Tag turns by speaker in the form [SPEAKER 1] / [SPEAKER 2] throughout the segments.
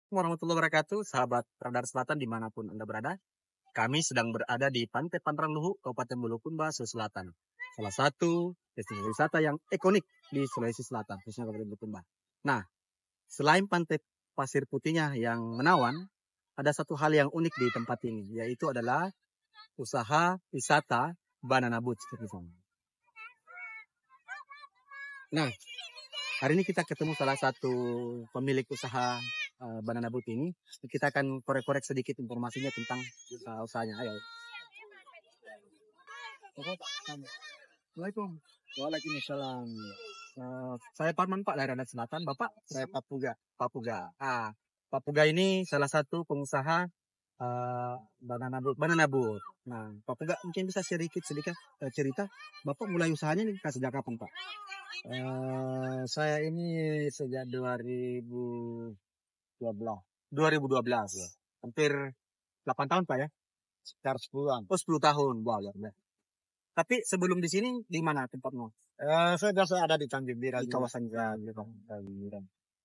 [SPEAKER 1] Warahmatullahi wabarakatuh, sahabat Radar Selatan dimanapun Anda berada. Kami sedang berada di Pantai Pantrang Luhu, Kabupaten Bulukumba, Sulawesi Selatan. Salah satu destinasi wisata yang ikonik di Sulawesi Selatan, khususnya Kabupaten Bulukumba. Nah, selain pantai pasir putihnya yang menawan, ada satu hal yang unik di tempat ini, yaitu adalah usaha wisata banana boat. Nah, hari ini kita ketemu salah satu pemilik usaha banana boat ini. Kita akan korek-korek sedikit informasinya tentang usahanya. Ayo. Assalamualaikum. Waalaikumsalam. Saya Parman Pak dari Radar Selatan. Bapak? Saya Papuga. Papuga. Pak Puga ini salah satu pengusaha banana boat. Banana boat. Nah, Pak Puga mungkin bisa sedikit cerita. Bapak mulai usahanya ini sejak kapan, Pak?
[SPEAKER 2] Saya ini sejak 2012,
[SPEAKER 1] 2012 ya. Hampir 8 tahun, Pak ya?
[SPEAKER 2] sekitar 10-an.
[SPEAKER 1] Oh, 10 tahun. Wah, luar biasa. Tapi sebelum di sini di mana tempatnya?
[SPEAKER 2] Saya biasa ada di Tanjung Bira,
[SPEAKER 1] Di kawasan Tanjung
[SPEAKER 2] Bira.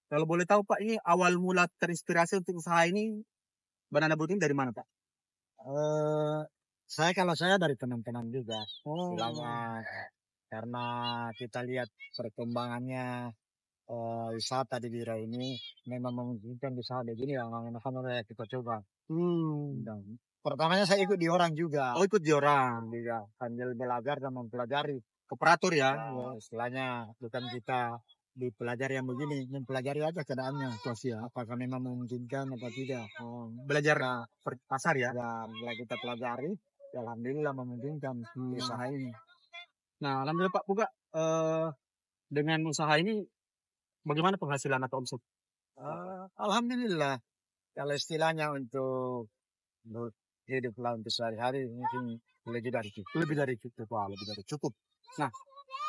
[SPEAKER 1] Kalau boleh tahu Pak, ini awal mula terinspirasi untuk usaha ini banana boat ini dari mana, Pak?
[SPEAKER 2] Kalau saya dari teman-teman juga.
[SPEAKER 1] Oh.
[SPEAKER 2] Karena kita lihat perkembangannya wisata di Bira ini memang memungkinkan usaha begini yang makanya kita coba. Dan pertamanya saya ikut di orang juga.
[SPEAKER 1] Oh, ikut di orang.
[SPEAKER 2] Juga sambil belajar dan mempelajari.
[SPEAKER 1] Kooperator ya.
[SPEAKER 2] Istilahnya bukan kita dipelajari yang begini, mempelajari aja keadaannya, situasi apakah memang memungkinkan atau tidak.
[SPEAKER 1] Belajar pasar ya.
[SPEAKER 2] Ya, mulai kita pelajari, ya alhamdulillah memungkinkan usaha ini.
[SPEAKER 1] Nah, alhamdulillah Pak Puga, dengan usaha ini bagaimana penghasilan atau omset?
[SPEAKER 2] Alhamdulillah, kalau istilahnya untuk hidup lah untuk sehari-hari mungkin lebih dari cukup.
[SPEAKER 1] Lebih dari cukup. Wah, lebih dari cukup. Nah,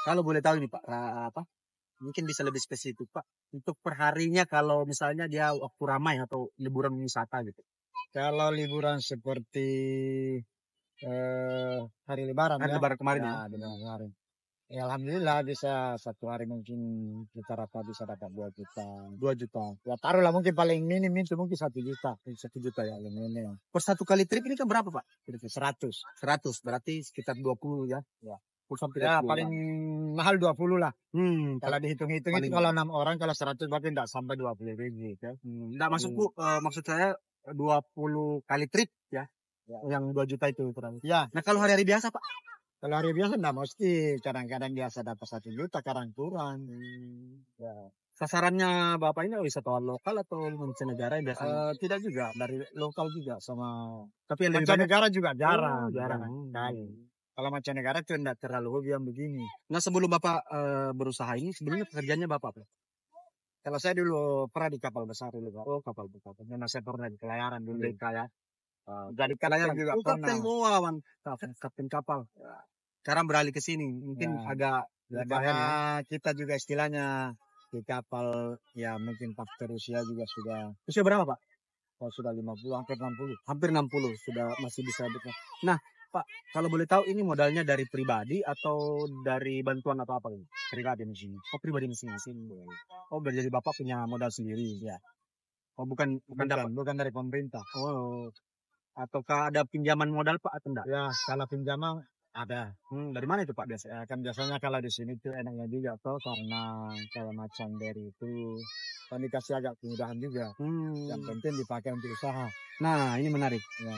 [SPEAKER 1] kalau boleh tahu nih Pak, mungkin bisa lebih spesifik Pak, untuk perharinya kalau misalnya dia waktu ramai atau liburan wisata gitu.
[SPEAKER 2] Kalau liburan seperti hari Lebaran
[SPEAKER 1] kemarin ya.
[SPEAKER 2] Kemarin. Ya alhamdulillah bisa satu hari mungkin kita bisa dapat 2 juta.
[SPEAKER 1] 2 juta.
[SPEAKER 2] Ya taruhlah mungkin paling minim itu mungkin 1 juta.
[SPEAKER 1] 1 juta ya.
[SPEAKER 2] Minim.
[SPEAKER 1] Per satu kali trip ini kan berapa Pak?
[SPEAKER 2] 100.
[SPEAKER 1] 100 berarti sekitar 20 ya.
[SPEAKER 2] Ya.
[SPEAKER 1] Ya,
[SPEAKER 2] paling mahal 20 lah. Kalau dihitung-hitung itu kalau 6 orang kalau 100 berarti tidak sampai 20 ribu. Ya.
[SPEAKER 1] Enggak maksud saya 20 kali trip ya. Yang 2 juta itu kurang.
[SPEAKER 2] Ya.
[SPEAKER 1] Nah kalau hari-hari biasa Pak?
[SPEAKER 2] Kalau hari biasa enggak mesti, kadang-kadang biasa dapat 1 juta, kadang kurang.
[SPEAKER 1] Ya. Sasarannya Bapak ini wisatawan lokal atau mancanegara yang biasanya?
[SPEAKER 2] Tidak juga, dari lokal juga sama.
[SPEAKER 1] Tapi yang
[SPEAKER 2] mancanegara juga jarang.
[SPEAKER 1] Jarang.
[SPEAKER 2] Kalau mancanegara itu tidak terlalu hobi yang begini.
[SPEAKER 1] Nah sebelum Bapak berusaha ini, sebelumnya pekerjaannya Bapak apa?
[SPEAKER 2] Kalau saya dulu pernah di kapal besar dulu Pak.
[SPEAKER 1] Oh kapal besar.
[SPEAKER 2] Karena saya pernah di pelayaran dulu.
[SPEAKER 1] Jadi kapten juga pernah. Kapten kapal. Sekarang beralih ke sini, mungkin agak
[SPEAKER 2] karena kita juga istilahnya di kapal ya mungkin faktor usia juga sudah.
[SPEAKER 1] Usia berapa Pak?
[SPEAKER 2] Oh, sudah 50, hampir 60.
[SPEAKER 1] Hampir 60 sudah masih bisa. Nah Pak, kalau boleh tahu ini modalnya dari pribadi atau dari bantuan atau apa ini?
[SPEAKER 2] Pribadi masing.
[SPEAKER 1] Oh pribadi masing-masing. Oh berarti Bapak punya modal sendiri ya? Oh bukan
[SPEAKER 2] dari pemerintah.
[SPEAKER 1] Oh, ataukah ada pinjaman modal Pak atau enggak?
[SPEAKER 2] Ya kalau pinjaman ada.
[SPEAKER 1] Dari mana itu Pak biasanya?
[SPEAKER 2] Kan biasanya kalau di sini tuh enaknya juga toh karena kayak macam dari itu kan dikasih agak kemudahan juga. Yang penting dipakai untuk usaha.
[SPEAKER 1] Nah ini menarik. Ya.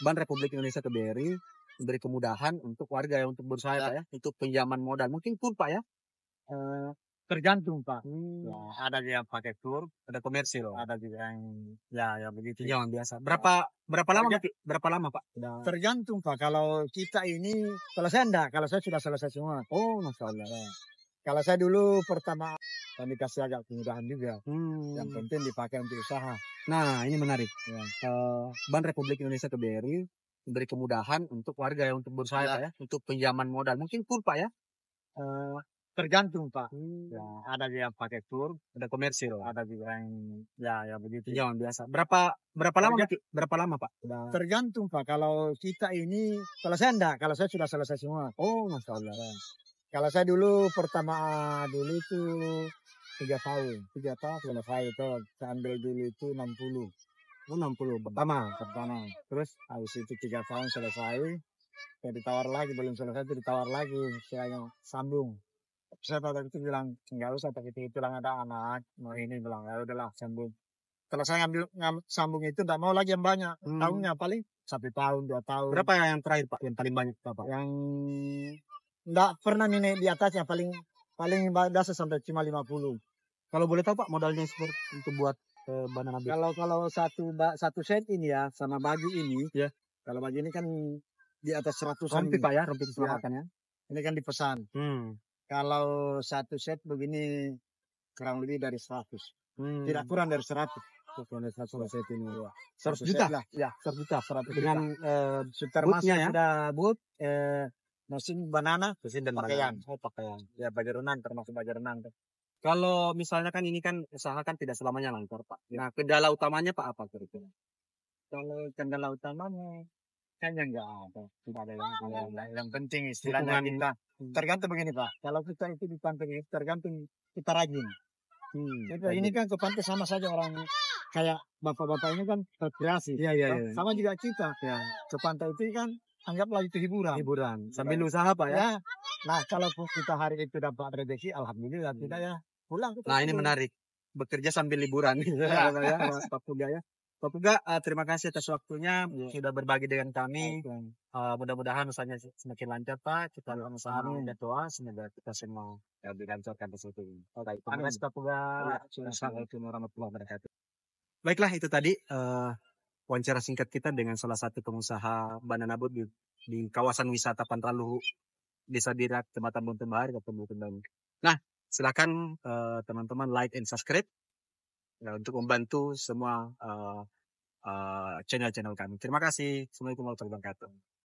[SPEAKER 1] Bank Republik Indonesia ke BRI memberi kemudahan untuk warga yang untuk berusaha Pak ya, untuk pinjaman modal. Mungkin tur Pak ya?
[SPEAKER 2] Tergantung Pak. Ya, ada yang pakai tur,
[SPEAKER 1] ada komersil,
[SPEAKER 2] ada juga yang ya begitu.
[SPEAKER 1] Pinjaman biasa. Berapa lama Pak?
[SPEAKER 2] Tergantung Pak. Kalau kita ini, kalau saya enggak, kalau saya sudah selesai semua.
[SPEAKER 1] Oh, Masya Allah.
[SPEAKER 2] Ya. Kalau saya dulu pertama kan dikasih agak kemudahan juga. Yang penting dipakai untuk usaha.
[SPEAKER 1] Nah, ini menarik. Ya. Bank Republik Indonesia ke BRI memberi kemudahan untuk warga yang untuk berusaha Pak ya, untuk pinjaman modal. Mungkin tur Pak ya?
[SPEAKER 2] Tergantung Pak. Ya, ada yang pakai tur,
[SPEAKER 1] ada komersil,
[SPEAKER 2] ada juga yang ya begitu.
[SPEAKER 1] Pinjaman biasa. Berapa lama Pak?
[SPEAKER 2] Tergantung Pak. Kalau kita ini, kalau saya enggak, kalau saya sudah selesai semua.
[SPEAKER 1] Oh, Masya Allah.
[SPEAKER 2] Kalau saya dulu pertama itu 3 tahun. 3 tahun selesai itu. Saya ambil dulu itu 60.
[SPEAKER 1] Oh, 60 pertama.
[SPEAKER 2] Terus habis itu 3 tahun selesai. Saya ditawar lagi, belum selesai itu ditawar lagi. Saya sambung. Saya pada itu bilang, enggak usah pakai itu bilang ada anak. Mau ini bilang, ya udahlah sambung. Kalau saya sambung itu enggak mau lagi yang banyak. Tahunnya paling 1 tahun, 2 tahun.
[SPEAKER 1] Berapa yang terakhir Pak? Yang paling banyak Pak?
[SPEAKER 2] Yang enggak pernah ini di atasnya paling dasar sampai cuma 50.
[SPEAKER 1] Kalau boleh tahu Pak modalnya seperti untuk buat banana boat?
[SPEAKER 2] Kalau satu set ini ya sama baju ini.
[SPEAKER 1] Ya.
[SPEAKER 2] Kalau baju ini kan di atas 100-an.
[SPEAKER 1] Rompi Pak ya, rompi
[SPEAKER 2] Ya.
[SPEAKER 1] keselamatannya.
[SPEAKER 2] Ini kan dipesan. Kalau satu set begini kurang lebih dari 100. Tidak kurang dari 100.
[SPEAKER 1] Kurang dari 100 set ini.
[SPEAKER 2] Ya.
[SPEAKER 1] 100 juta?
[SPEAKER 2] Ya,
[SPEAKER 1] 100 juta.
[SPEAKER 2] 100
[SPEAKER 1] Dengan
[SPEAKER 2] termasuk
[SPEAKER 1] bootnya ya?
[SPEAKER 2] sudah boot, mesin banana,
[SPEAKER 1] mesin dan
[SPEAKER 2] pakaian.
[SPEAKER 1] Oh, pakaian.
[SPEAKER 2] Ya baju renang termasuk baju renang.
[SPEAKER 1] Kalau misalnya kan ini kan usaha kan tidak selamanya lancar Pak. Nah, kendala utamanya Pak apa kira-kira?
[SPEAKER 2] Kalau kendala utamanya kayaknya enggak ada. Tidak ada yang penting istilahnya kita tergantung begini Pak. Kalau kita itu di pantai itu tergantung kita rajin. Ini kan ke pantai sama saja orang kayak bapak-bapak ini kan rekreasi.
[SPEAKER 1] Iya.
[SPEAKER 2] Sama juga kita. Ya. Ke pantai itu kan anggaplah itu hiburan.
[SPEAKER 1] Sambil usaha Pak ya.
[SPEAKER 2] Ya. Nah, kalau kita hari itu dapat rezeki, alhamdulillah. Tidak ya pulang.
[SPEAKER 1] Nah, ini menarik. Bekerja sambil liburan. Ya. Pak Puga ya. Pak Puga, terima kasih atas waktunya. Sudah berbagi dengan kami. Mudah-mudahan usahanya semakin lancar Pak. Kita sama-sama doa semoga kita semua dilancarkan di situ. Baik, terima kasih Pak Puga. Assalamualaikum warahmatullahi wabarakatuh. Baiklah, itu tadi wawancara singkat kita dengan salah satu pengusaha banana boat di kawasan wisata Pantai Luhu, Desa Dirak, Kecamatan Buntun Bahari, Kabupaten Bandung. Nah, silakan teman-teman like and subscribe untuk membantu semua channel-channel kami. Terima kasih. Assalamualaikum warahmatullahi wabarakatuh.